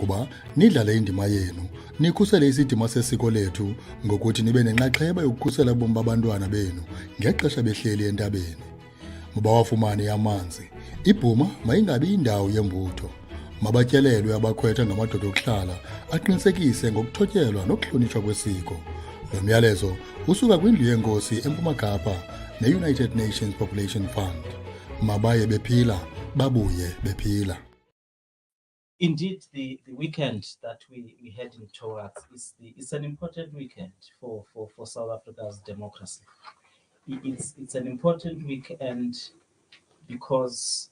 kuba nidlale indima yenu nikhusele isidima sesiko lethu ngokuthi nibe nenxaxheba yokukhusela ubomi babantwana benu ngexesha behleli entabeni. Mabawafumane amanzi, ibhuma mayingabi yindawo yembutho, mabatyelelwe abakhwetha ngamadoda okuhlala aqinisekise ngokuthotyelwa nokuhlonitshwa kwesiko. Lo myalezo usuka kwindlu yenkosi eMpuma Kapa ne-United Nations Population Fund. Mabaye bephila, babuye bephila. Indeed, the weekend that we're heading towards it's an important weekend for South Africa's democracy. It's an important weekend because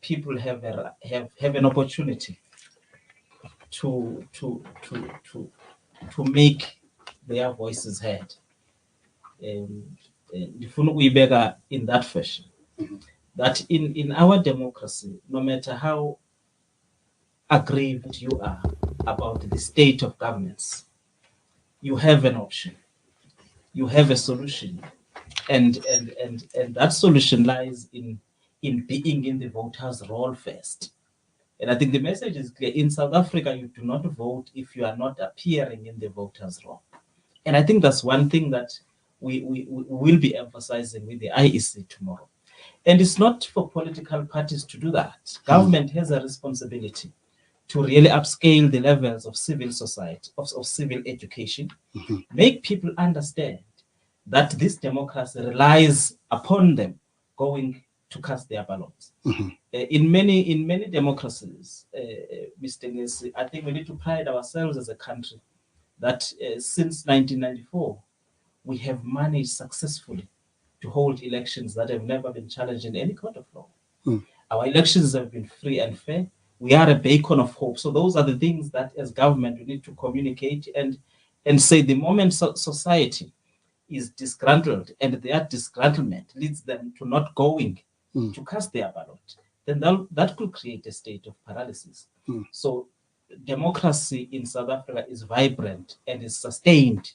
people have an opportunity to make their voices heard. Ndifuna ukuyibeka in that fashion, that in our democracy, no matter how aggrieved you are about the state of governments, you have an option, you have a solution, and that solution lies in being in the voters' role first. And I think the message is clear. In South Africa, you do not vote if you are not appearing in the voters' role. And I think that's one thing that we will be emphasizing with the IEC tomorrow. And it's not for political parties to do that. Government has a responsibility to really upscale the levels of civil society, of civil education, make people understand that this democracy relies upon them going to cast their ballots. In many democracies, Mr. Ngesi, I think we need to pride ourselves as a country that since 1994, we have managed successfully to hold elections that have never been challenged in any court of law. Our elections have been free and fair. We are a beacon of hope. So those are the things that as government we need to communicate and say the moment society is disgruntled and their disgruntlement leads them to not going to cast their ballot, then that could create a state of paralysis. So democracy in South Africa is vibrant and is sustained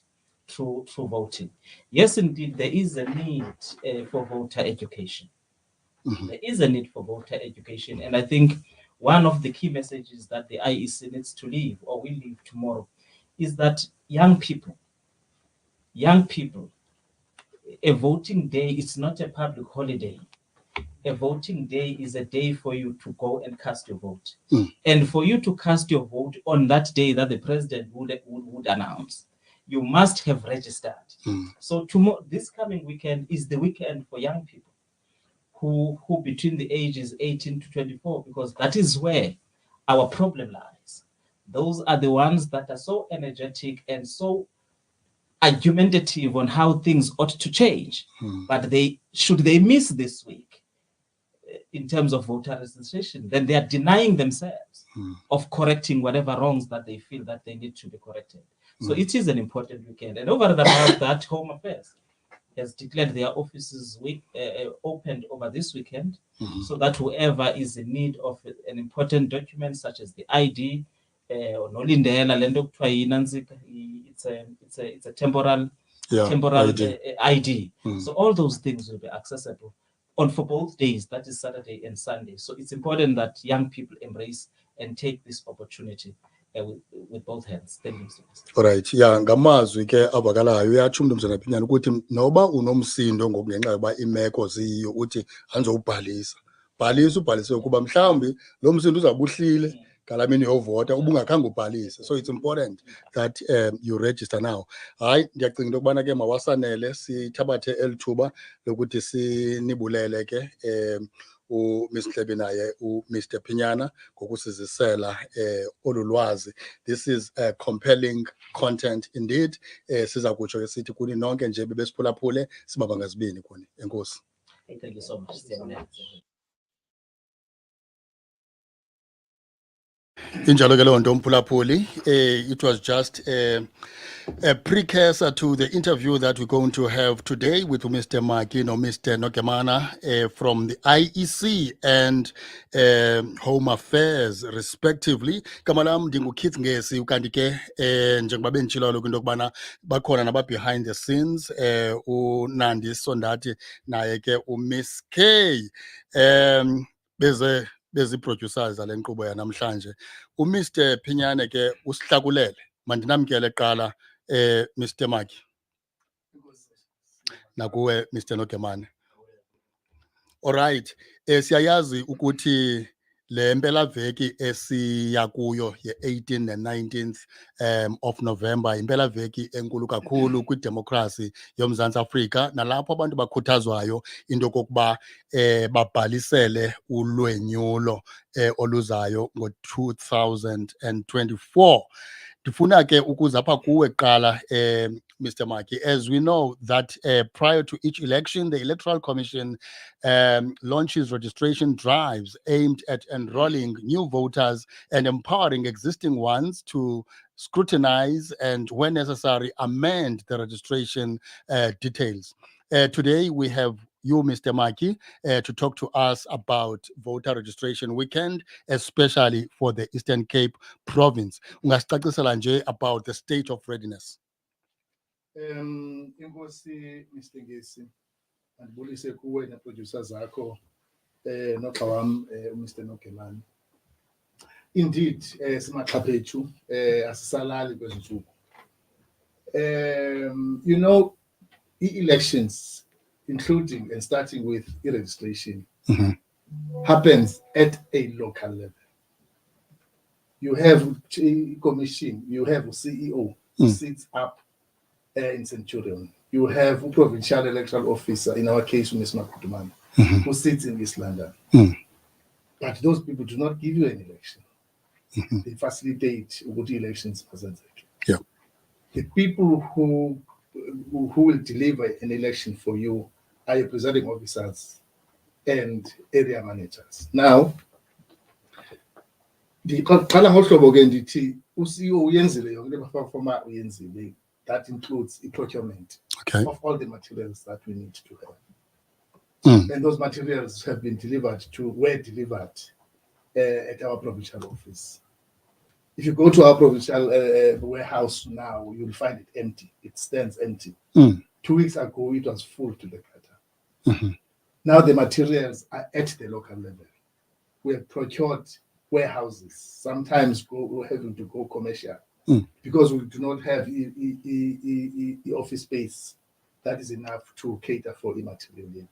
through voting. Yes, indeed, there is a need for voter education. There is a need for voter education. And I think one of the key messages that the IEC needs to leave, or will leave tomorrow, is that young people, a voting day is not a public holiday. A voting day is a day for you to go and cast your vote. And for you to cast your vote on that day that the president would announce, you must have registered. So tomorrow, this coming weekend is the weekend for young people who between the ages 18 to 24, because that is where our problem lies. Those are the ones that are so energetic and so argumentative on how things ought to change. But should they miss this week in terms of voter registration, then they are denying themselves of correcting whatever wrongs that they feel that they need to be corrected. So it is an important weekend. And over and above that, Home Affairs has declared their offices opened over this weekend, so that whoever is in need of an important document such as the ID, it's a temporal ID. So all those things will be accessible for both days, that is Saturday and Sunday. So it's important that young people embrace and take this opportunity with both hands. Thank you, Mr. President. All right, yeah, ngamazwi ke abakalayo uyatsho umnumzana Phinyana ukuthi noba unomsindo ngokungenxa yoba imeko ziyo uthi anzowubhalisa ubhalise ukuba mhlawumbi lo msindo uzabuhlile ngalamini yovota ubungakhange ubhalise. So it's important that you register now. Hayi, ndiyacinga into yokubana ke mawasanele sithabathe elithuba lokuthi sinibulele ke Ms. Mhlebi naye Mr. Phinyana ngokusizisela olulwazi. This is compelling content indeed. Siza kutsho ke sithi kuni nonke nje bebesiphulaphule sibaba ngazibini kuni. Enkosi. Thank you so much. Injalo ke lonto umphulaphuli. It was just a precursor to the interview that we're going to have today with Mr. Maki no Mr. Nokemana from the IEC and Home Affairs respectively. Kamalam ndinguKeith Ngesi ukanti ke njengoba benditshilo lokho into yokubana bakhona naba behind the scenes uNandi Sondati naye ke uMiss K beze beziproducers zale nkqubo yanamhlanje. Mr Phinyane ke usihlakulele. Mandinamkele kuqala Mr Maki. Nakuwe Mr Nogemane. All right. Siyayazi ukuthi le mpelaveki esiya kuyo ye-18 and 19th of November impelaveki enkulu kakhulu kwidemocracy yoMzantsi Afrika, nalapho abantu bakhuthazwayo into kokuba babhalisele ulwenyulo oluzayo ngo-2024. Ndifuna ke ukuza apha kuwe kuqala Mr Maki, as we know that prior to each election, the Electoral Commission launches registration drives aimed at enrolling new voters and empowering existing ones to scrutinize and, when necessary, amend the registration details. Today, we have you, Mr. Maki, to talk to us about voter registration weekend, especially for the Eastern Cape province. Ungasicacisela nje about the state of readiness. Inkosi Mr. Ngesi, andibulise kuwe neproducer zakho noxa wam Mr. Nogemane. Indeed, simaxhaphethu asisalali kwezi ntsuku. You know, elections, including and starting with e-registration, happens at a local level. You have a commission, you have a CEO who sits up in Centurion. You have a provincial electoral officer, in our case, Ms. Makudumane, who sits in East London. But those people do not give you an election. They facilitate what elections present. Yeah. The people who will deliver an election for you are your presiding officers and area managers. Now, that includes the procurement of all the materials that we need to have. And those materials were delivered at our provincial office. If you go to our provincial warehouse now, you'll find it empty. It stands empty. 2 weeks ago, it was full to the gutter. Now the materials are at the local level. We have procured warehouses. Sometimes we're having to go commercial because we do not have the office space that is enough to cater for immaterial yet.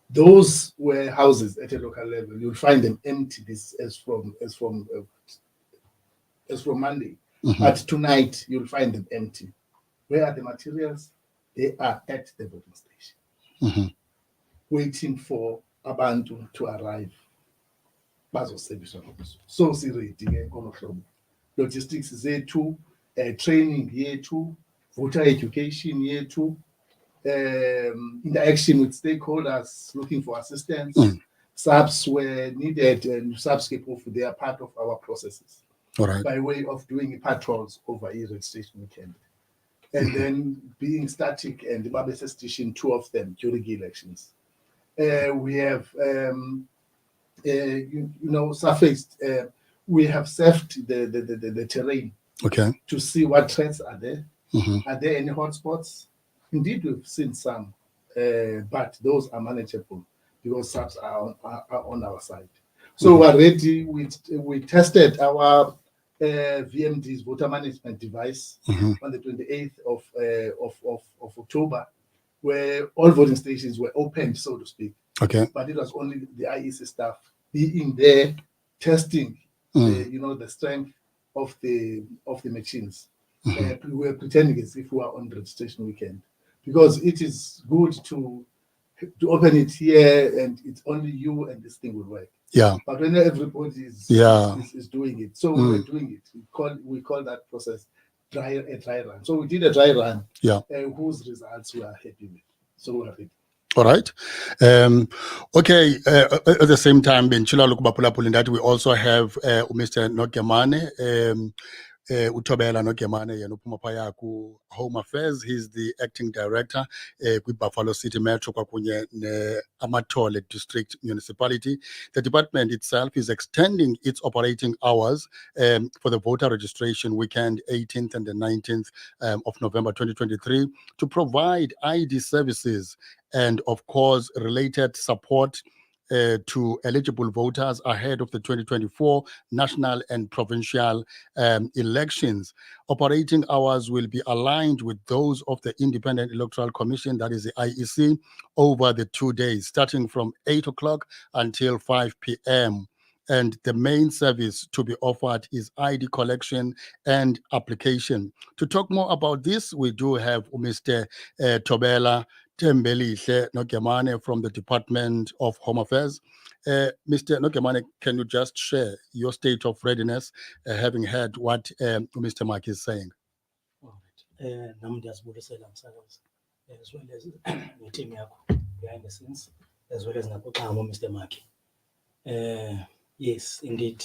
Those warehouses at a local level, you'll find them empty. This as from Monday, but tonight you'll find them empty. Where are the materials? They are at the voting station, waiting for abantu to arrive. So logistics zethu, training yethu, voter education yethu, interaction with stakeholders looking for assistance. Subs were needed, and subs came off. They are part of our processes. By way of doing patrols over e-registration weekend. And then being static and the Babese station, 2 of them during elections. We have, surfaced, we have surfed the terrain to see what threats are there. Are there any hotspots? Indeed, we've seen some, but those are manageable because subs are on our side. So we're ready. We tested our VMD's voter management device on the 28th of October, where all voting stations were opened, so to speak. But it was only the IEC staff being there, testing, the strength of the machines. We were pretending as if we were on registration weekend, because it is good to open it here and it's only you and this thing will work. But when everybody is doing it, so we were doing it. We call that process a dry run. So we did a dry run, whose results we are happy with. So we are ready. All right. Okay. At the same time, that we also have Mr. Nogemane. Utobela Nogemane yena uphuma phaya ku Home Affairs. He's the acting director with Buffalo City Metro kwakunye Amatole District Municipality. The department itself is extending its operating hours for the voter registration weekend 18th and the 19th of November 2023 to provide ID services and, of course, related support to eligible voters ahead of the 2024 national and provincial elections. Operating hours will be aligned with those of the Independent Electoral Commission, that is the IEC, over the 2 days, starting from 8 o'clock until 5 p.m. And the main service to be offered is ID collection and application. To talk more about this, we do have Mr. Thobela Thembelihle Nogemane from the Department of Home Affairs. Mr. Nogemane, can you just share your state of readiness, having heard what Mr. Mark is saying? All right. As well as the team behind the scenes, as well as Mr. Mark. Yes, indeed.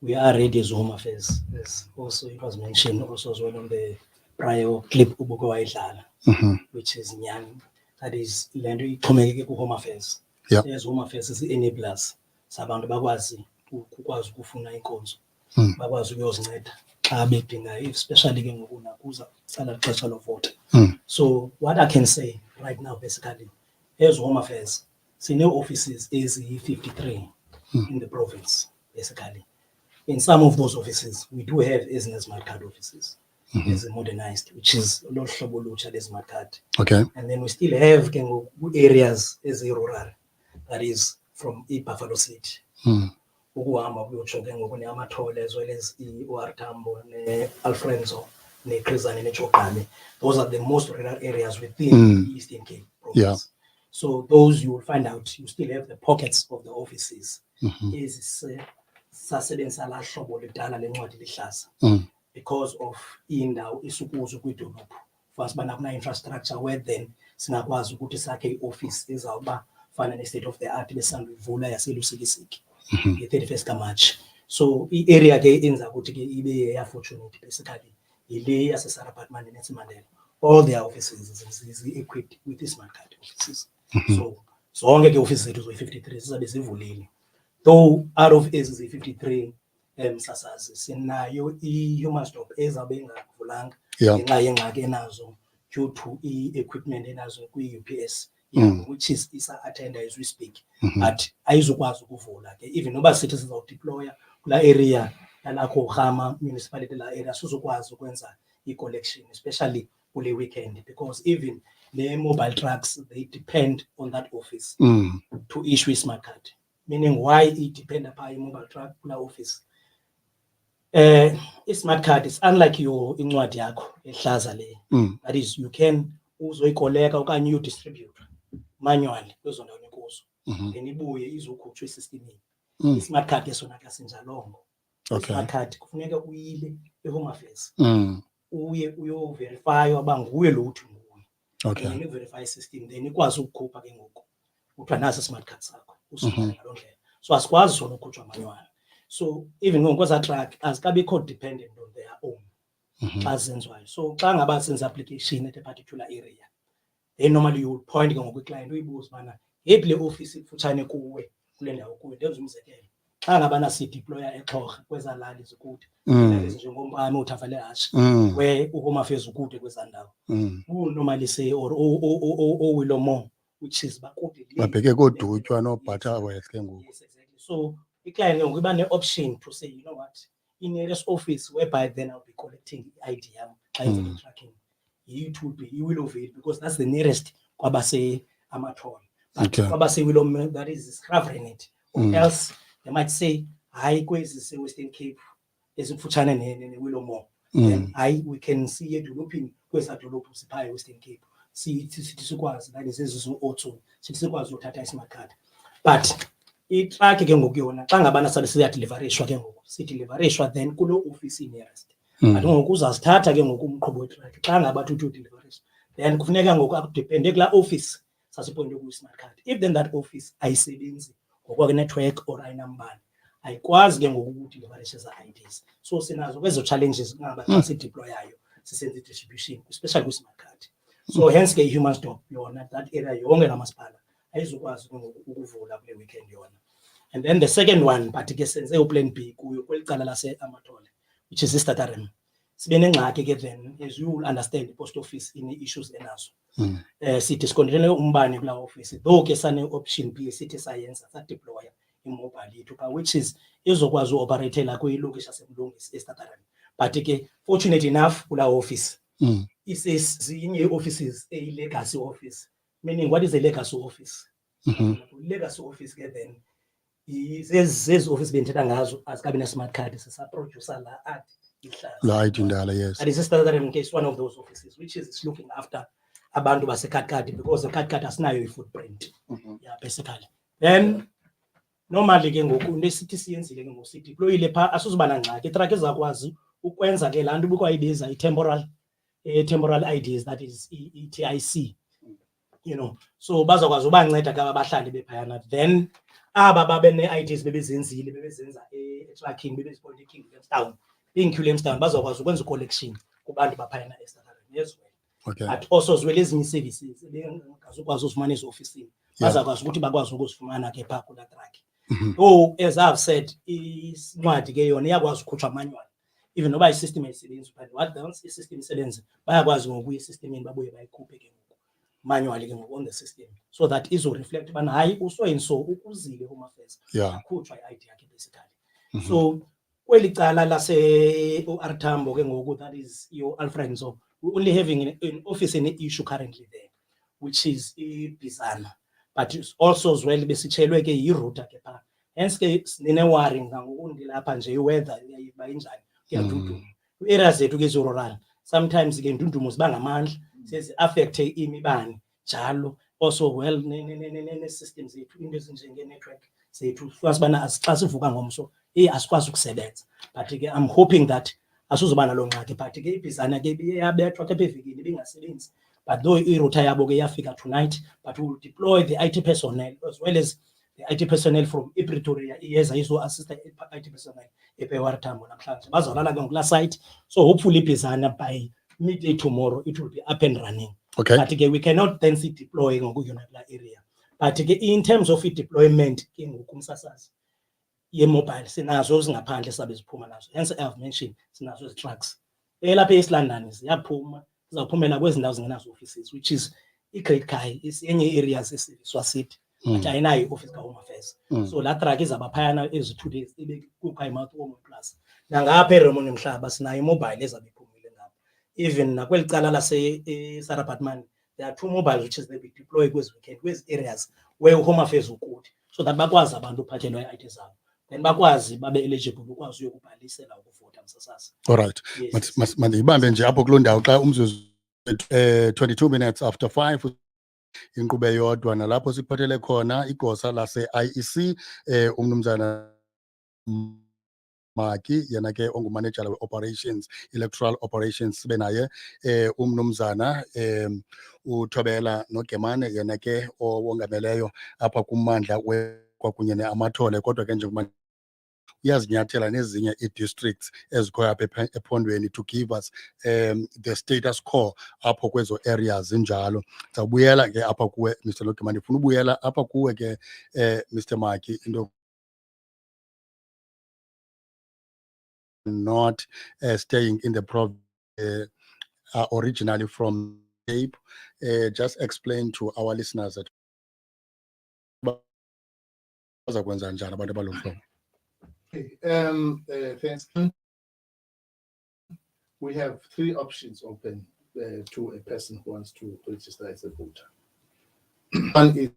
We are ready as Home Affairs. As also it was mentioned also as well on the prior clip, which is young. That is Home Affairs. Yep. As Home Affairs is enablers. Sabantu bakwazi ukwazi ukufuna inkonzo. Bakwazi ukuyozinceda xa bedinga, especially ke ngoku nakuza sala xesha lovota. So what I can say right now, basically, as Home Affairs, senior offices is 53 in the province, basically. In some of those offices, we do have as smart card offices, as modernized, which is a lot of smart card. Okay. And then we still have areas as rural, that is from Buffalo City. Ukuhamba kuyotsho ke ngoku neAmathole as well as OR Tambo, Alfredo, Chrizane, Chokane. Those are the most rural areas within the Eastern Cape province. Yeah. So those you will find out, you still have the pockets of the offices. Because of indawo isukuzo kwidolophu. First banakuna infrastructure where then singakwazi ukuthi sakhe office ezawuba fana ne-state of the art besanduvula yaseLusikisiki nge-31st kaMarch. So i-area ke enza ukuthi ke ibe fortunate basically ile yase-Sarabatman neNelson Mandela. All their offices is equipped with the smart card offices. So zonke ke offices zethu zo-53 zizabe zivulile. Though out of ezi 53 sasazi sinayo i-human stop ezabe ingavulanga ngenxa yengxaki enazo due to i-equipment enazo kwi-UPS, which is isa-attender as we speak, but ayizukwazi ukuvula ke even noba sithi sizawudeploya kula area yalakho Rama municipality, la area sizokwazi ukwenza i-collection, especially kule weekend, because even the mobile trucks, they depend on that office to issue a smart card. Meaning why it depend upon a mobile truck kula office. A smart card is unlike your incwadi yakho ehlaza le. That is, you can uzoyikoleka okanye you distribute manually kwezo ndawo kuzo. Then ibuye izokhutshwa esystemini. I-smart card yesona ke sinjalongo. Smart card kufuneka uyile eHome Affairs. Uye uyo verify aba nguwe lo uthi nguwe. Okay. Then verify system then ikwazi ukukhupha ke ngoku. Uthiwa nasi smart card sakho. Usibhala ngaloo ndlela. So asikwazi sona ukukhutshwa manually. So even ngokweza track azikabikho dependent on their own. Xa zenziwayo. So xa ngaba senza application at a particular area, then normally you will point ke ngoku client uyibuza bana yephi le office ifutshane kuwe kule ndawo kuwe. Ndenza umzekelo. Xa ngabana si deployer eXhorha kweza lali zikude. Njengompame uthafale hashi where uHome Affairs ukude kweza ndawo. Normally say or Wilomo, which is bakude. Babheke kodutywa no Butterworth ke ngoku. Yes, exactly. So the client will give an option to say, you know what, in nearest office whereby then I'll be collecting ID tracking. You will of it because that's the nearest Kwabase Amathole. But Kwabase will that is covering it. Or else they might say, I is Western Cape is Fuchana and Willow. Then we can see it developing Western Cape. See it that is also smart card. But i-track ke ngoku yona xa ngabana sabe siyadeliverishwa ke ngoku sideliverishwa then kulo office nearest. But ngoku uzasithatha ke ngoku umqhubi wetrack xa ngaba uthi udeliverishwa then kufuneka ngoku akudepende kula office sasipointe ku-smart card. If then that office ayisebenzi ngokwa network or ayinambani ayikwazi ke ngoku ukudeliverisha za-IDs. So sinazo kwezo challenges ngaba xa sideployayo sisenza i-distribution especially kwi-smart card. So hence ke human stop yona that area yonke namasipala ayizukwazi ukuvula kule weekend yona. And then the second one, but ke senze uplan B kuyo kwelicala lase-Amathole, which is iStatarem. Sibe nengxaki ke then, as you will understand, the post office in issues enazo. Sithi sikontrole umbane kula office, though ke sane option B sithi sayenza sa deploy imobile yethu ka, which is izokwazi uoperate la kwilokishi yasemlungisi eStatharani. But ke fortunate enough kula office isezinye offices legacy office, meaning what is a legacy office? Legacy office ke then zezi office bendithetha ngazo azikabi na smart card, sisaproducer la at Right, indala, yes. and it's Southern case, one of those offices, which is looking after abantu baseKhatkati, because the Khatkati asinayo i-footprint. Yeah, basically. Then normally ke ngoku nesithi siyenzile ke ngoku sideployile pha asuzuba nangxaki, itraki ezakwazi ukwenza ke laa nto ubukwayibiza i-temporal IDs, that is i-TIC, you know, so bazakwazi ubanceda ke abahlali bephayana. Then aba babe ne-IDs bebezenzile bebezenza etrakini bebezipointa eKingstown, Lamstown bazakwazi ukwenza collection kubantu baphayana eStatharani as well. Okay. But also as well ezinye services bengazukwazi uzifumana ezofisini bazakwazi ukuthi bakwazi ukuzifumana ke phaa kula track. Oh, as I've said, incwadi ke yona iyakwazi ukukhutshwa manual, even noba i-system ayisebenzi, but what once i-system isebenzi bayakwazi ngokuya esystemini babuye bayikhuphe ke ngoku manually ke ngoku on the system, so that izo reflect ubana hayi uso and so ukuzile Home Affairs akhutshwa i-ID yakhe basically. So kweli cala lase uR Tambo ke ngoku, that is your Alfred, so we're only having an office in issue currently there, which is Bizana, but also as well besitshelwe ke yi-router ke pha, hence ke nine-worrying ngokundilapha nje i-weather yayiba injani kuyaduduma areas zethu ke rural, sometimes ke ndundumo ziba ngamandla sezi affecte imibane njalo, also well ne-system zethu into ezinjenge-network zethu sibana xa sivuka ngomso asikwazi ukusebenza. But ke I'm hoping that asuzoba nalo ngxaki, but ke iBizana ke iyabethwa ke evikini bingasebenzi, but though i-router yabo ke yafika tonight, but we will deploy the IT personnel as well as the IT personnel from Pretoria iyeza izo-assista IT personnel ePeWar Tambo namhlanje bazawulala ke ngula site, so hopefully iBizana by midday tomorrow it will be up and running. Okay. But we cannot then see deploying ngokuyona kula area, but in terms of deployment ke ngokumsasazi ye-mobile sinazo ezingaphandle sabe ziphuma nazo, hence I have mentioned sinazo ezi-trucks lapha eSt London ziyaphuma, zizawuphumela kwezi ndawo zingenazo offices, which is i-Great Kai, enye areas esiviswa city, but ayinayo i-office ka-Home Affairs. So la truck izaba phayana ezi 2 days ibe kuKhayimouth Home Plus, nangapha eRemoni Mhlaba sinayo i-mobile ezabe iphumile ngapha, even nakweli cala lase-Sarabatman there are 2 mobiles which is they be deployed kwezi weekend kwezi areas where Home Affairs ukude, so that bakwazi abantu uphathelwa i-IT zabo, then bakwazi babe eligible ukwazi uyokubhalisela ukuvota msasasa. All right. Mandiyibambe nje apho kuloo ndawo xa umzuzu 22 minutes after 5 inkqube yodwa nalapho siphathele khona igosa lase-IEC umnumzana Maki yena ke ongumanejala we-operations, electoral operations, sibe naye umnumzana uThobela Nogemane yena ke owongameleyo apha kummandla kwakunye ne-Amathole, kodwa ke njengoba uyazinyathela nezinye ii-districts ezikhoyo apha ephondweni to give us the status quo apho kwezo areas zinjalo. Ndizawubuyela ke apha kuwe Mr. Nogemane, ndifuna ubuyela apha kuwe ke Mr. Maki, into not staying in the province originally from Cape. Just explain to our listeners that bazakwenza njani abantu abalolu hlobo. Thanks. We have 3 options open to a person who wants to register as a voter. One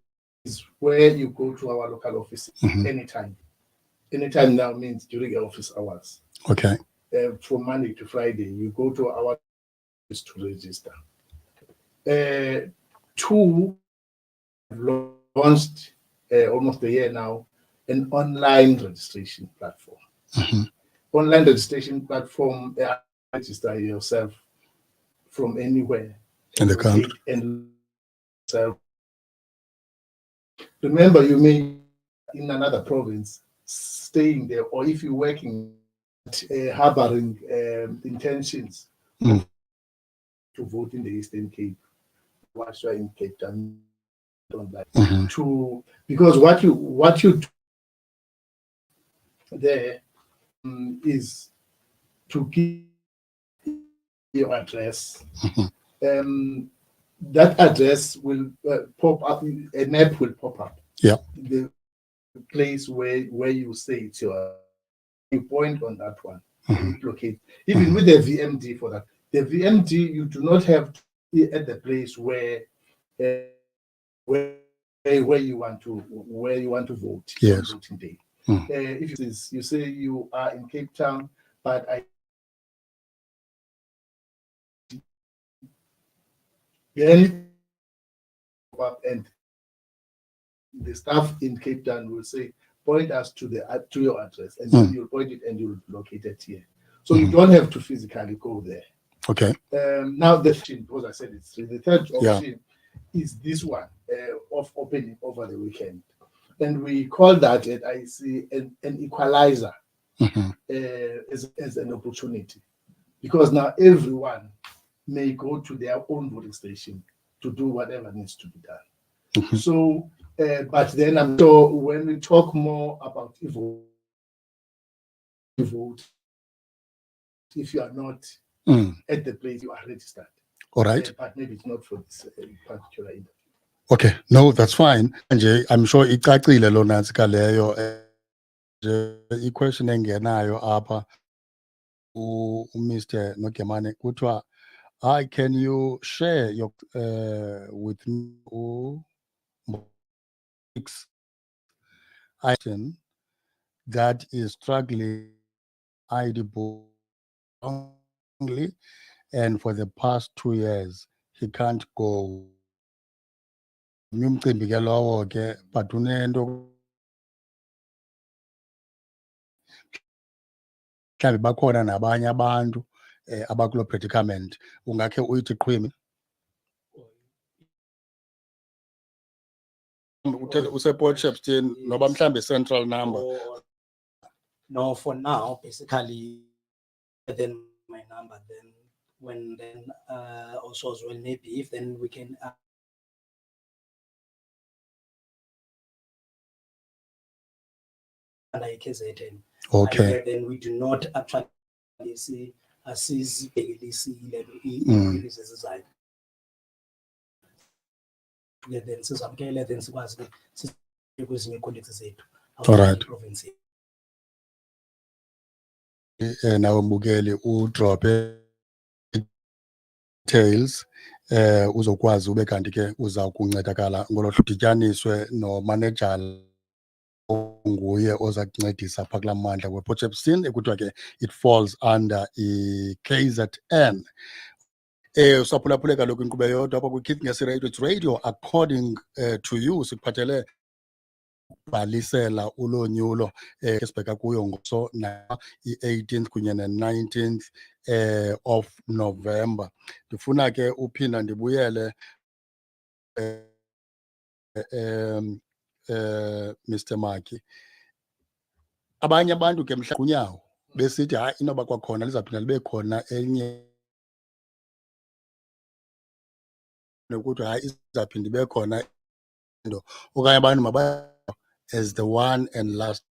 is where you go to our local office anytime. Anytime now means during office hours. Okay. From Monday to Friday, you go to our office to register. 2, launched almost a year now, an online registration platform. Online registration platform, register yourself from anywhere in the country. And remember, you may in another province staying there, or if you're working harboring intentions to vote in the Eastern Cape, watch in Cape Town, don't like because what you do there is to give your address, that address will pop up, a map will pop up. Yeah. The place where you say it's your, you point on that one, locate. Even with the VMD for that, the VMD you do not have to be at the place where you want to vote. Yes. On voting day. If you say you are in Cape Town, but then and the staff in Cape Town will say, point us to your address, and then you'll point it and you'll locate it here. So you don't have to physically go there. Okay. Now the option, because I said it's three, the third option is this one of opening over the weekend, and we call that at IEC an equalizer as an opportunity, because now everyone may go to their own voting station to do whatever needs to be done. So, but then I'm sure when we talk more about vote, if you are not at the place you are registered. All right. But maybe it's not for this particular interview. Okay, no, that's fine. Nje, I'm sure icacile lona ntsika leyo. I-question engenayo apha Mr. Nogemane kuthiwa, hi, can you share your with me item that is struggling ID book only, and for the past 2 years he can't go. Umcimbi ke lowo ke, but unento mhlawumbi bakhona nabanye abantu abakulo predicament, ungakhe uyithi qhwimi use-Port Shepstone noba mhlawumbi central number. No, for now, basically, then my number, then when then also as well, maybe if then we can Okay. Then we do not actually see assist then sizamkele then sikwazi kwezinye colleagues zethu. All right. Nawe mbukeli udrope details uzokwazi ube kanti ke uza kuncedakala ngolo hluddityaniswe no-manager nguye oza kuncedisa phaa kulaa mandla we-Port Shepstone ekuthiwa ke it falls under i-KZN. Saphulaphule kaloku inkqube yodwa apha kwi-Kids Ngesi It's radio according to you sikuphathele bhalisela ulonyulo esibheka kuyo ngoso na i-18th kunye ne-19th of November. Ndifuna ke uphinda ndibuyele Mr. Maki. Abanye abantu ke mhla kunyawo besithi hayi inoba kwakhona lizaphinda libe khona enye nokuthi hayi izaphinda ibe khona into okanye abantu maba as the one and last.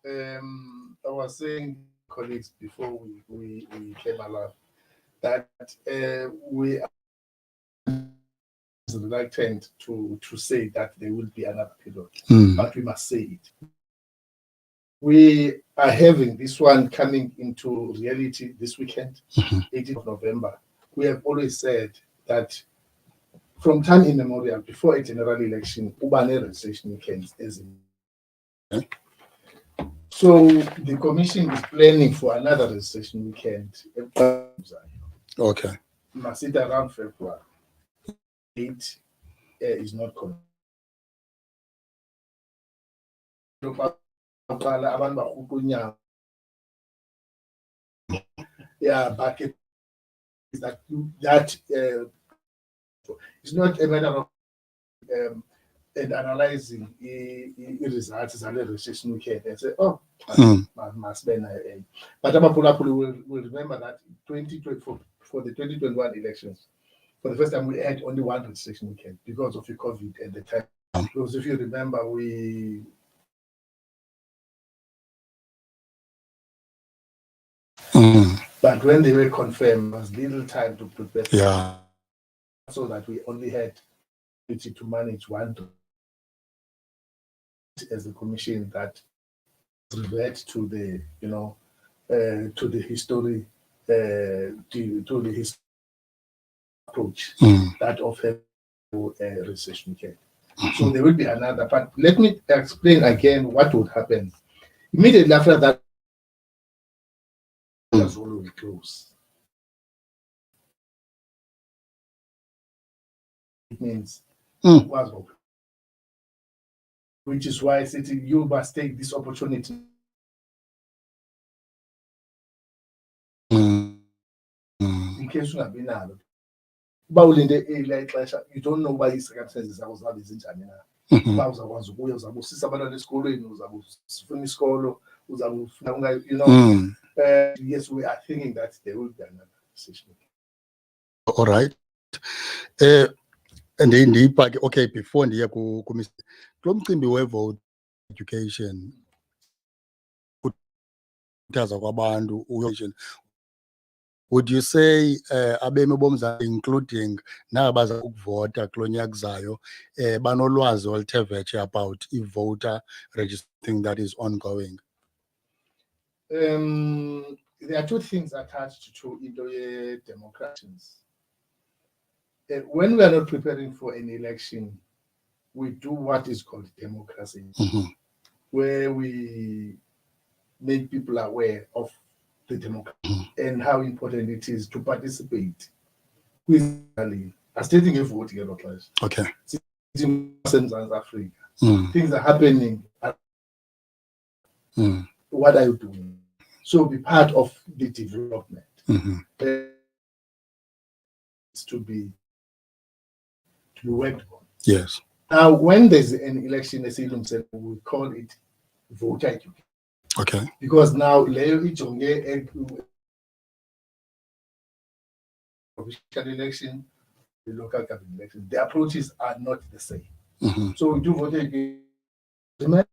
I was saying, colleagues, before we came alive, that we are reluctant to say that there will be another period, but we must say it. We are having this one coming into reality this weekend, 18th of November. We have always said that from time immemorial, before a general election, Ubane registration weekends is in. So the commission is planning for another registration weekend. Okay. Must sit around February. Date is not correct. Yeah, back it is that it's not a matter of and analyzing the results and the registration weekend and say, oh, must be but Abapulapuli will remember that 2020 for the 2021 elections, for the first time we had only one registration weekend because of the COVID at the time. Because if you remember, we But when they were confirmed, there was little time to prepare. Yeah. So that we only had to manage one as a commission that revert to the, to the history, to the history approach that of recession care. So there will be another, but let me explain again what would happen. Immediately after that, Zulu will close. It means which is why I said you must take this opportunity. In case you have been out. You don't know why his circumstances are in China. Yes, we are thinking that there will be another decision. All right. And indeed, okay, before the mcimbi we-vote education, would you say abemi bomzantsi, including nabaza ukuvota kulo nyaka kuzayo, banolwazi oluthe vetshe about voter registering that is ongoing? There are two things attached to democracies. When we are not preparing for an election, we do what is called democracy, where we make people aware of the democracy and how important it is to participate. Stating a vote here, okay. In South Africa, things are happening. What are you doing? So be part of the development. It's to be worked on. Yes. Now, when there's an election, we call it voter education. Okay. Because now, provincial election, the local government election, the approaches are not the same. So we do voter education. Remember,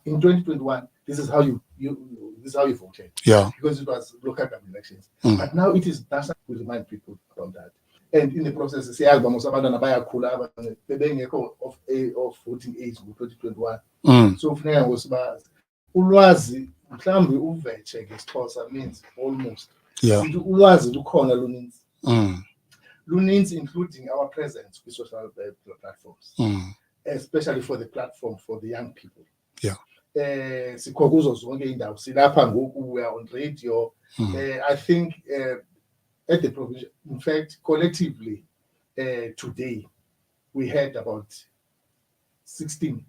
in 2021, this is how you voted. Yeah. Because it was local government elections. But now it is national. We remind people about that. And in the process, of voting age in 2021. So funeka was ulwazi mhlambi uveche ngesixhosa means almost. Yeah. Ulwazi lukhona luninzi, including our presence with social platforms, especially for the platform for the young people. Yeah. Sikhokuzo zonke indawo silapha ngoku, we are on radio. I think at the provision, in fact, collectively, today, we had about 16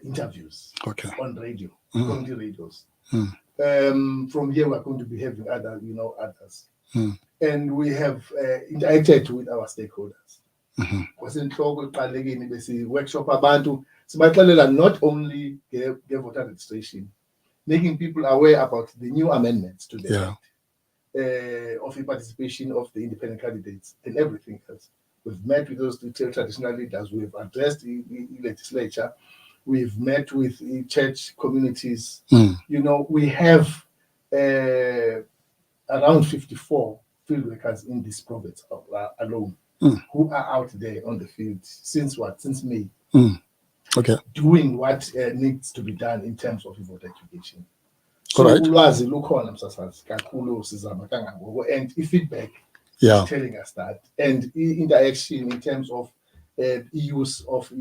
interviews on radio, community radios. From here, we're going to be having others. And we have interacted with our stakeholders. Workshop abantu, not only the voter registration, making people aware about the new amendments to the Act. Of the participation of the independent candidates and everything else. We've met with those traditional leaders. We've addressed the legislature. We've met with church communities. We have around 54 field workers in this province alone who are out there on the field since May. Okay. Doing what needs to be done in terms of voter education. So ulwazi lukhona msasazi kakhulu sizama kangangoko, and feedback telling us that, and interaction in terms of use of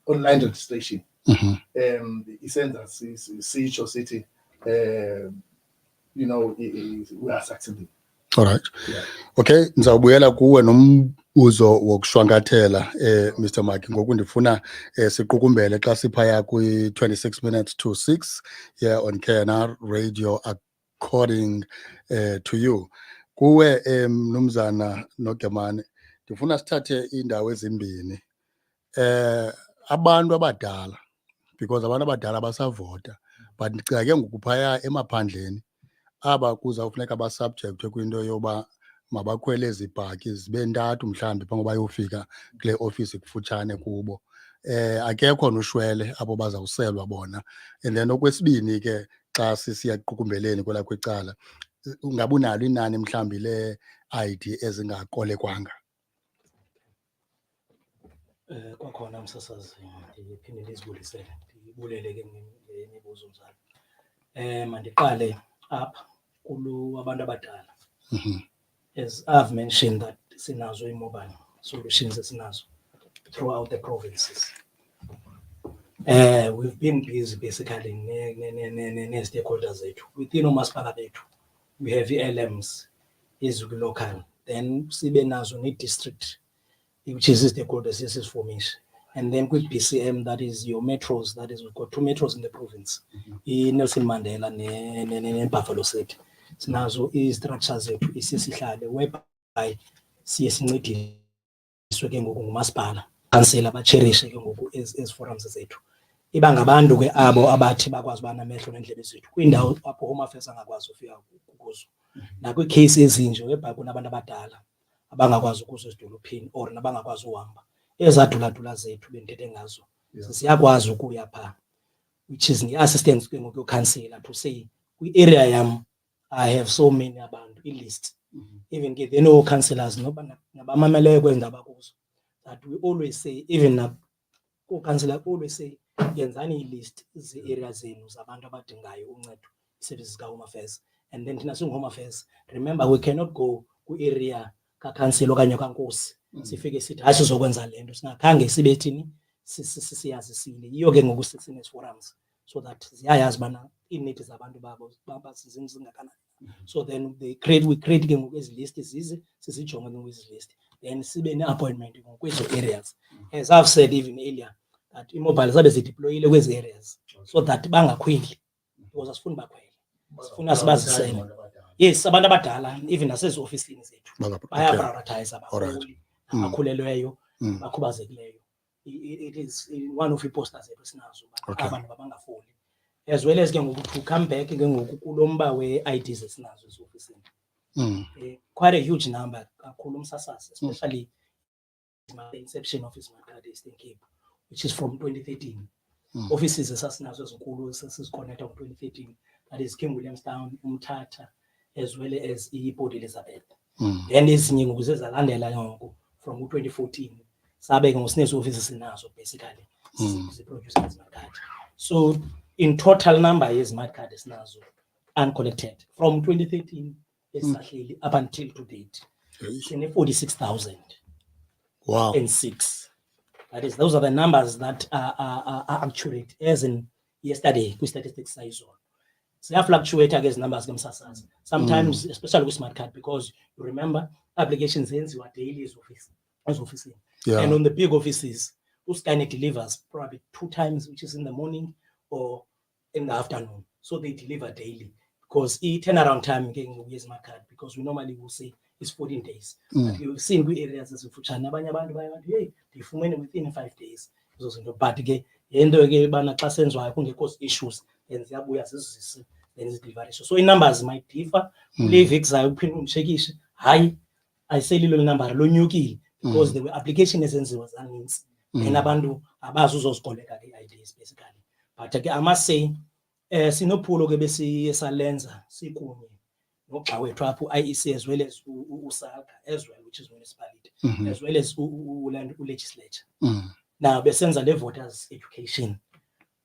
online registration. Isenza sisho sithi we are succeeding. All right. Yeah. Okay, nizawubuyela kuwe nombuzo wokushwankathela Mr. Maki, ngoku ndifuna siqukumbele xa siphaya kwi 26 minutes to 6 here on KNR radio according to you. Kuwe mnumzana Nogemane, ndifuna sithathe indawo ezimbini. Abantu abadala, because abantu abadala basavota, but ndicinga ke ngoku phaya emaphandleni aba kuzawufuneka basubjectwe kwinto yoba mabakhwele ezibhaki zibe ntathu mhlambi phambi bayofika kule office kufutshane kubo. Akekho noshwele abo bazawuselwa bona. And then okwesibini ke xa sisiyaqukumbeleni kwelakho icala, ungabe unalo inani mhlambi le ID ezingakolekwanga? Kwakhona msasazi ndiphinde ndizibulisele ndibulele ke ngemibuzo mzala. Mandiqale apha kulo abantu abadala. As I've mentioned that sinazo i-mobile solutions esinazo throughout the provinces. We've been busy basically ne-stakeholders zethu within umasipala bethu. We have LMs is local, then sibe nazo ne-district, which is stakeholders is formation. And then with PCM, that is your metros, that is we've got 2 metros in the province, Nelson Mandela and Buffalo City. Sinazo i-structures zethu isisihlale whereby siye sincediswe ke ngoku ngumasipala, kansela bacherishe ke ngoku as forums zethu. Iba ngabantu ke abo abathi bakwazi uba namehlo nendlebe zethu kwindawo apho Home Affairs angakwazi ufika kuzo. Nakwi-case ezinje whereby kunabantu abadala abangakwazi ukuza ezidolophini or nabangakwazi uhamba, ezaduladula zethu bendithethe ngazo siyakwazi ukuya phaa, which is nge-assistance ke ngoku yokhansela to say kwi-area yam I have so many abantu i-list, even ke then oo-councillors nabamameleyo kwezi ndaba kuzo, that we always say, even oo-councillor always say yenzani i-list ze-area zenu zabantu abadingayo uncedo services ka-Home Affairs. And then thina singu-Home Affairs, remember we cannot go ku-area kakhansila okanye kankosi sifike sithi hayi sizokwenza le nto singakhange sibe thini siyazisile. Yiyo ke ngoku sine-forums so that ziyayazi ubana iinidi zabantu babo zingakanani. So then we create ke ngoku ezi list zize sizijonge ke ngoku ezi list, then sibe ne-appointment kwezo areas. As I've said even earlier, that i-mobile zabe zideployile kwezi areas so that bangakhweli, because asifuni bakhwele, sifuna sibazisele. Yes, abantu abadala even nasezi ofisini zethu baya-prioritize abakhuli, abakhulelweyo, abakhubazekileyo. It is one of i-posters zethu sinazo abantu babangafoli, as well as ke ngoku to come back ke ngoku kulomba we-IDs esinazo ezofisini. Quite a huge number kakhulu umsasazi, especially the inception of his smart card Eastern Cape, which is from 2013. Offices esasinazo ezinkulu sesiziconnecta ngo-2013, that is King Williamstown, Umtata, as well as Port Elizabeth. Then ezinye ngoku zezalandela ngoku from 2014 sabe ke ngosinezo offices sinazo basically ziproduce smart card. So in total number ye-smart card esinazo uncollected from 2013 esahleli up until to date sine 46,000. Wow. And 6. That is, those are the numbers that are accurate as in yesterday with statistics size on. So they fluctuate against numbers themselves. Sometimes, especially with smart card, because you remember applications are daily as office. And on the big offices, those kind of delivers probably 2 times, which is in the morning or in the afternoon. So they deliver daily because turnaround time again with smart card, because we normally will say it's 14 days. But you've seen good areas as Fuchana, hey, within 5 days. But again, cause issues and the so in numbers might differ. I say little number because the application essence was means and abandu abazuzo collect ideas basically. But again, I must say, sinopulo ke besi esalenza sikunye noxa wethu apho IEC as well as uSALGA as well, which is municipality, as well as legislature. Now besenza le voters education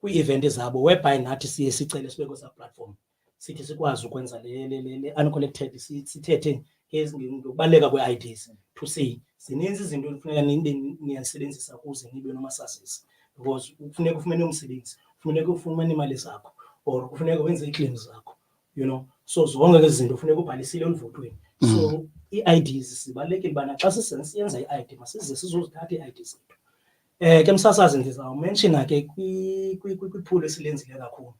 kwi-event zabo whereby nathi siye sicele sibekwe sa platform sithi sikwazi ukwenza le uncollected sithethe ngokubaleka kwe-IDs to say zininzi izinto ekufuneka niyazisebenzisa kuze nibe nomasazisi, because kufuneka ufumene umsebenzi, kufuneka ufumene imali zakho, or kufuneka wenze ii-claims zakho, you know. So zonke ke izinto kufuneka ubhalisile oluvotweni. So ii-IDs sibalekile bana xa siyenza i-ID masize sizozithatha ii-IDs zethu. Ke msasazi ndizawumenshina ke kwiphulo esilenzile kakhulu.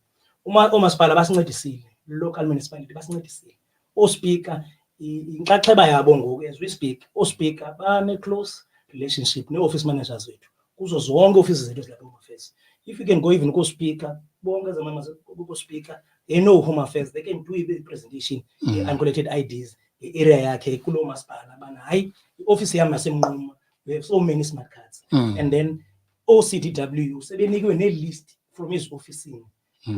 Oomasipala basincedisile, local municipality basincedisile. Oospeaker inxaxheba yabo ngoku as we speak, oospeaker bane-close relationship nee-office managers zethu kuzo zonke offices zethu ezilapha Home Affairs. If you can go even ko-speaker, bonke ezamama ko-speaker, they know Home Affairs, they can do a presentation, uncollected IDs, area yakhe kulo masipala bana hayi ioffice yami yasemnquma we have so many smart cards and then OCDW sebenikwe ne-list from his office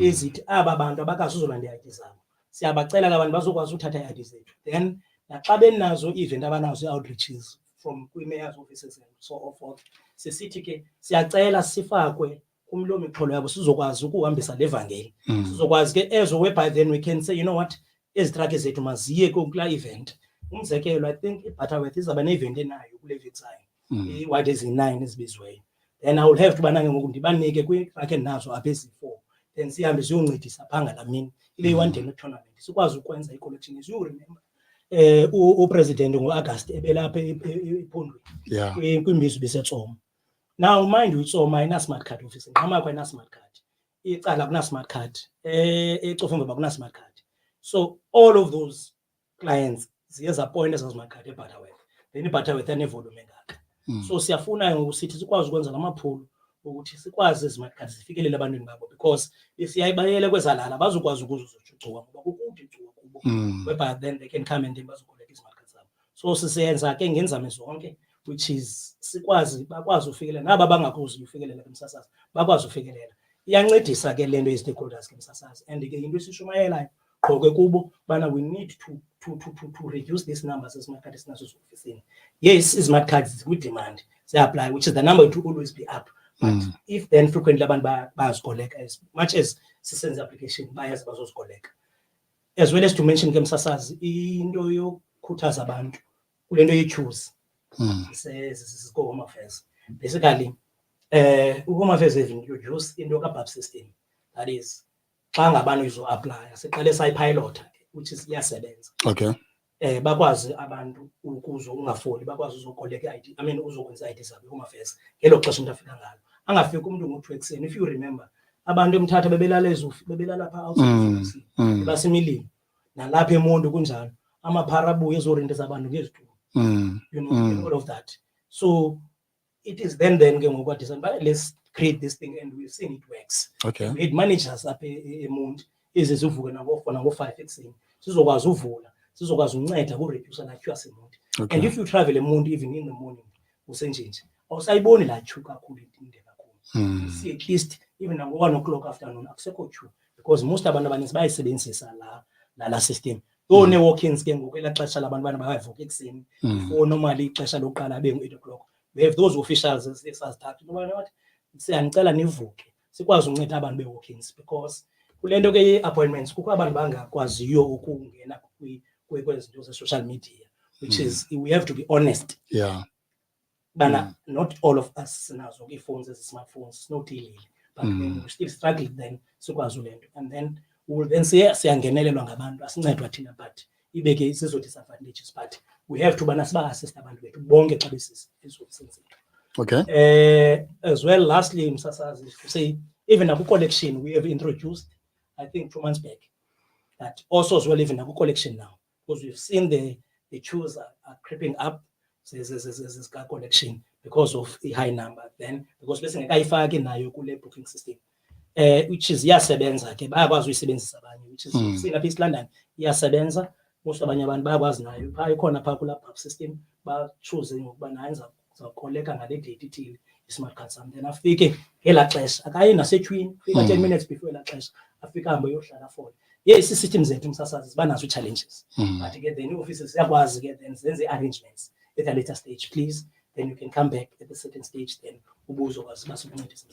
ezithi aba bantu abakazi uzolanda i-ID zabo siyabacela ke abantu bazokwazi uthatha i-ID zethu then naxa benazo event abanazo outreaches from kwi-mayor's offices and so forth sisithi ke siyacela sifakwe kumlo mixholo yabo sizokwazi ukuhambisa levangeli sizokwazi ke ezo whereby then we can say you know what ezitrakhi zethu maziye kula event umzekelo I think iButterworth izaba ne-event enayo kule vexayo i-wide ezi-9 ezibizweyo then I will have to banake ngoku ndibanike kwitrakhi nazo apha ezi-4 then sihambe siyoncedisa phanga la mini ile one day tournament sikwazi ukwenza i-collection you remember upresident ngo-August ebelapha ephondweni kwimbizo bisetsoma now mind you itsoma ayina-smart card office nqamakho ayina-smart card icala kuna-smart card ecofimvaba kuna-smart card so all of those clients ziye zapointa eza-smart card eButterworth then iButterworth anevolume engaka so siyafuna ngoku sithi sikwazi ukwenza lamaphulo ukuthi sikwazi ezi-smart cards zifikelele ebantwini babo because siyayibayele kwezalala bazokwazi ukuzuzucucuka ngoba kukude icuka kubo whereby then they can come and then bazokoleka ii-smart cards zabo so sisenza ke ngenzame zonke which is sikwazi bakwazi ufikelela naba bangakwazi ufikelela kumsasazi bakwazi ufikelela iyancedisa ke lento ye-stakeholders kumsasazi and ke into esishumayelayo qho ke kubo bana we need to reduce these numbers as-smart cards esinazo ofisini yes i-smart cards kwi-demand ze-apply which is the number to always be up but if then frequently abantu bayazikoleka as much as sisenza application bayazi bazozikoleka as well as to mention ke msasazi into yokhuthaza abantu kule nto ye-choose Home Affairs basically Home Affairs have introduced into ka-BAP system that is xa ngabani uzo-aplya siqale sayipilota which is iyasebenza bakwazi abantu ukuzo ungafoli bakwazi uzokoleka i-ID I mean uzokwenza i-ID zabo Home Affairs ngelo xesha umuntu afika ngalo angafiki umuntu ngo-2 ekuseni if you remember abantu eMthatha bebelala pha outside basemilini nalapha eMondo kunjalo amaphara abuye ezorentisa abantu ngezitulo you know all of that so it is then ke ngoku kwadesign but let's create this thing and we've seen it works we had managers apha eMondo ezivuke ngo-5 ekuseni sizokwazi uvula sizokwazi unceda ku-reduce la queue yaseMondo and if you travel eMondo even in the morning usenjinje awusayiboni la queue kakhulu inde kakhulu see at least even ngo-1 o'clock afternoon akusekho queue because most abantu abaninzi bayayisebenzisa la system though ne-walk-ins ke ngoku elaa xesha labantu bana bayavuka ekuseni before normally ixesha lokuqala abe ngu-8 o'clock we have those officials esazithatha what siyanicela nivuke sikwazi unceda abantu be-walk-ins because kule nto ke ye-appointments kukho abantu bangakwaziyo ukungena kwezinto ze-social media which is we have to be honest bana not all of us sinazo ii-phones ezi-smartphones sinotilile but then we still struggle then sikwazi le nto and then we will then siyangenelelwa ngabantu asincedwa thina but ibe ke sizo-disadvantages but we have to bana siba-assist abantu bethu bonke xa besisensile as well lastly msasazi to say even naku-collection we have introduced I think 2 months back that also as well even naku-collection now because we've seen the queues are creeping up collection because of the high number then because besingekayifaki nayo kule booking system which is iyasebenza ke bayakwazi uyisebenzisa abanye which is seen apha East London iyasebenza most abanye abantu bayakwazi nayo phaa ikhona phaa kula BAP system bachoose ngokuba nayo zakoleka ngale date ithile i-smart card sam then afike ngelaa xesha akayi nasetywini fika 10 minutes before elaa xesha afika hambe yohlala fole yes ii-system zethu msasazi ziba nazo ii-challenges but ke then ii-offices ziyakwazi ke then zenze arrangements at a later stage please then you can come back at a certain stage then ubuzokwazi basukuncedisa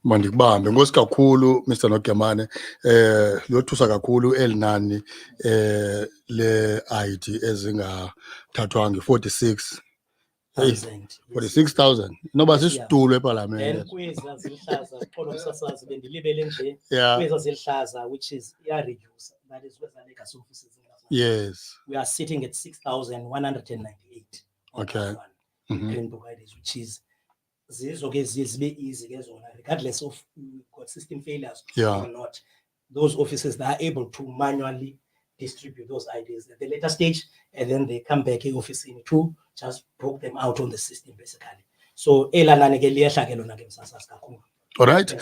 mandikubambe nkosi kakhulu Mr Nogemane liyothusa kakhulu elinani le-ID ezingathathwanga 46,000 noba sisitulo epalamente then kweza zilihlaza ziqolo msasazi bendilibele nje kweza zilihlaza which is reduce that is kweza legacy offices yes we are sitting at 6,198 green providers which is zizo ke zibe easy ke zona regardless of got system failures or not those offices that are able to manually distribute those IDs at the later stage and then they come back office to just book them out on the system basically so elanani ke liyehla ke lona ke msasazi kakhulu all right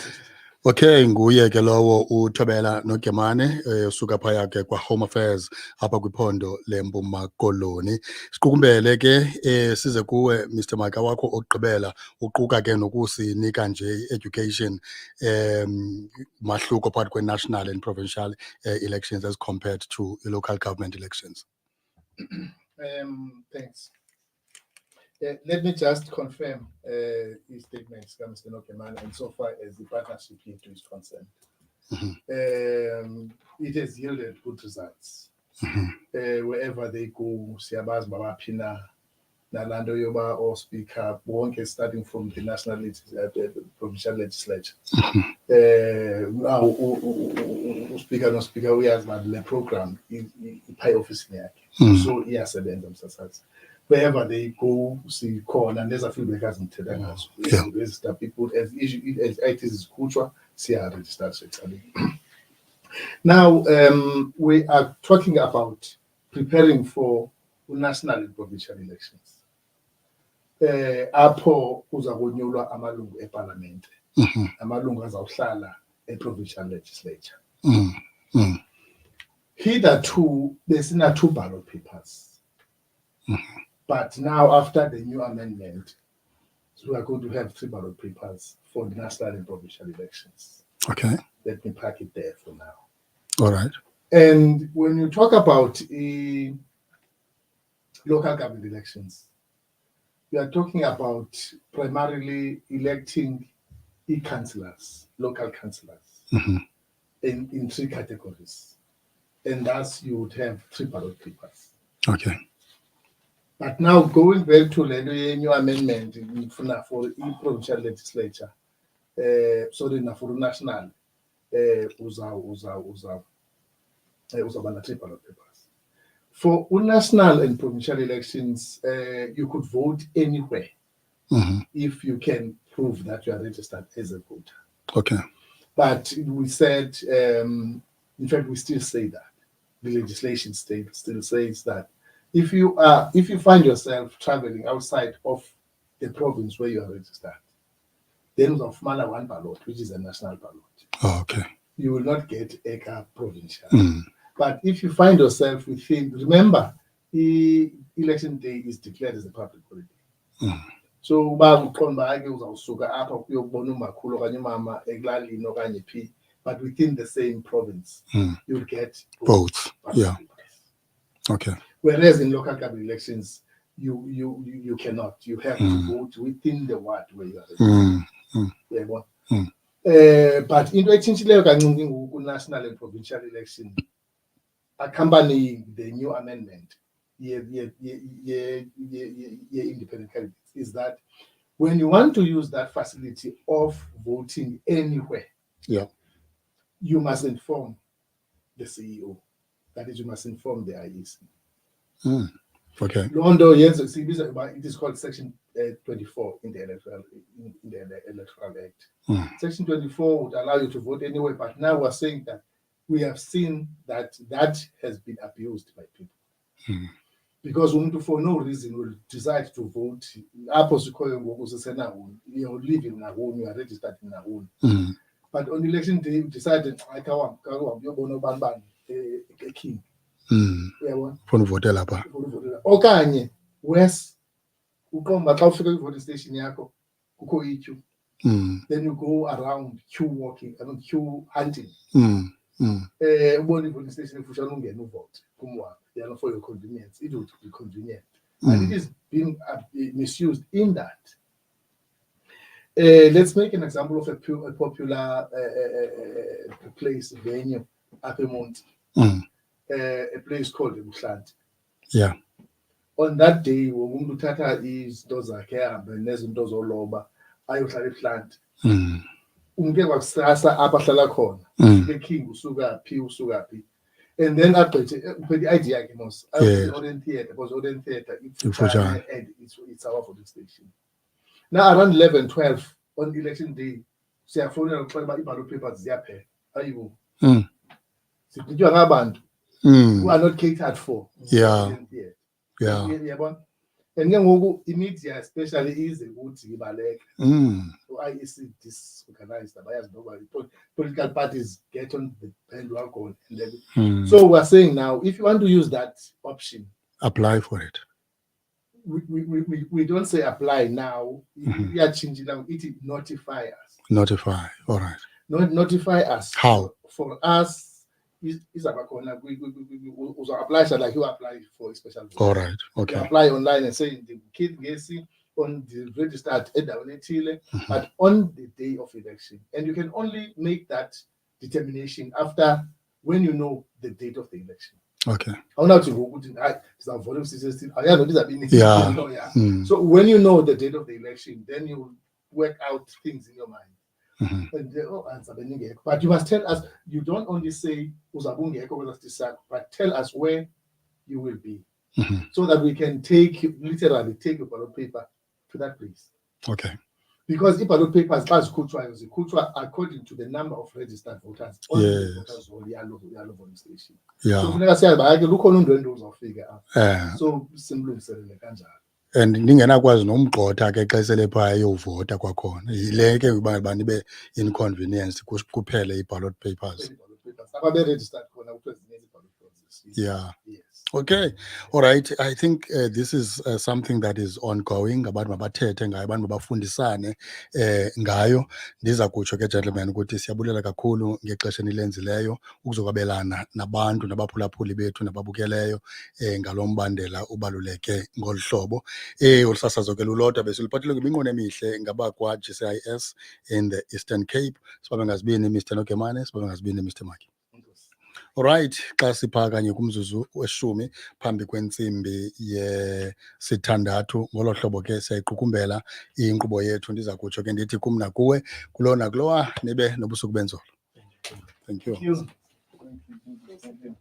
Okay, nguye ke lowo uThobela noGemane usuka phaya ke kwa Home Affairs apha kwiphondo leMpuma Koloni. Siqukumbele ke size kuwe Mr Maka wakho okugqibela uquka ke nokusinika nje education mahluko phakathi kwe-national and provincial elections as compared to local government elections. Thanks. Let me just confirm his statements, Mr. Nokemana, and so far as the partnership is concerned. It has yielded good results. Wherever they go, Siabaz Baba Pina, Nalando Yoba or Speaker, Wonke, starting from the national provincial legislature. Now, Speaker, no Speaker, we have the program, pay office here. So, yes, wherever they go, see call, and there's a few makers in Tedangas. Register people as it is culture, see how registered sexually. Now, we are talking about preparing for national and provincial elections. Apho uzakonyulwa amalungu eParliament, amalungu azawuhlala eProvincial Legislature. Hitherto, there's not 2 ballot papers. But now, after the new amendment, so we are going to have 3 ballot papers for the national and provincial elections. Okay. Let me park it there for now. All right. And when you talk about local government elections, we are talking about primarily electing councillors, local councillors, in 3 categories. And thus you would have 3 ballot papers. Okay. But now going back to the new amendment for the provincial legislature, sorry, for the national, uza 3 ballot papers. For national and provincial elections, you could vote anywhere if you can prove that you are registered as a voter. Okay. But we said, in fact, we still say that the legislation still says that if you find yourself traveling outside of the province where you are registered, then of mana 1 ballot, which is a national ballot. Oh, okay. You will not get a provincial. But if you find yourself within, remember, the election day is declared as a public holiday. So, but within the same province, you'll get both. Yeah. Okay. Whereas in local government elections, you cannot. You have to vote within the ward where you are. But in the national and provincial election, accompanying the new amendment, independent candidates, is that when you want to use that facility of voting anywhere, you must inform the CEO. That is, you must inform the IEC. Okay. Londo, yes, it is called Section 24 in the Electoral Act. Section 24 would allow you to vote anywhere, but now we're saying that we have seen that has been abused by people. Because for no reason will decide to vote. You're living in Nahun, you are registered in Nahun. But on election day, you decided, you're king. Okanye west uqomba xa ufika kwi-voting station yakho kukho iqueue, then you go around queue walking, queue hunting. Ubona i-voting station efutshane ungena uvote kumwa for your convenience. It would be convenient, and it is being misused in that. Let's make an example of a popular place, venue at the Mount. A place called Bushland. Yeah. On that day, when Tata is those are here, nezinto zoloba, ayohlala ePlant. Umke kwakusasa abahlala khona. The king usuka phi. And then aphethe the idea yakhe mos. The Oden Theatre, because Oden Theatre and it's our voting station. Now around 11-12 on election day, siyafuna ukuxela iballot papers ziyaphe. Ayibo. Siphitywa ngabantu who are not catered for. Yeah. And then immediate, especially is a good IEC disorganized. Political parties get on the bandwagon. So we're saying now, if you want to use that option, apply for it. We don't say apply now. We are changing now. It notify us. Notify. All right. Notify us. How? For us. Is about we apply like you apply for a special vote. All right. Okay. You apply online and say the kid gets on the register at Chile, but on the day of election, and you can only make that determination after when you know the date of the election. Okay. Yeah. So when you know the date of the election, then you work out things in your mind. But you must tell us, you don't only say but tell us where you will be, so that we can literally take a ballot paper to that place. Okay. Because if ballot papers pass Kutra according to the number of registered voters on the voters or yellow voting station. Yeah. So look on the figure out. So simple. And ningenakwazi nomgxotha ke xa selepha eyovota kwakhona yile ke uba banibe inconvenience kuphele i-ballot papers. Yeah. Yes. Okay. All right. I think this is something that is ongoing. Abantu mabathethe ngayo, abantu mabafundisane ngayo. Ndiza kutsho ke gentlemen ukuthi siyabulela kakhulu ngexesha enilenzileyo ukuzokwabelana nabantu nabaphulaphuli bethu nababukeleyo ngalombandela ubaluleke ngolu hlobo. Ulusasazo ke lulodwa besiluphathele ngebinqono emihle ngabakwa GCIS in the Eastern Cape. Sibabe ngazibini Mr. Nokemane, sibabe ngazibini Mr. Maki. Alright, xa sipha kanye kumzuzu weshumi phambi kwentsimbi yesithandathu ngolo hlobo ke siyayiqukumbela inkqubo yethu. Ndiza kutsho ke ndithi kumna kuwe kulona kulowa nibe nobusuku benzolo. Thank you. Thank you.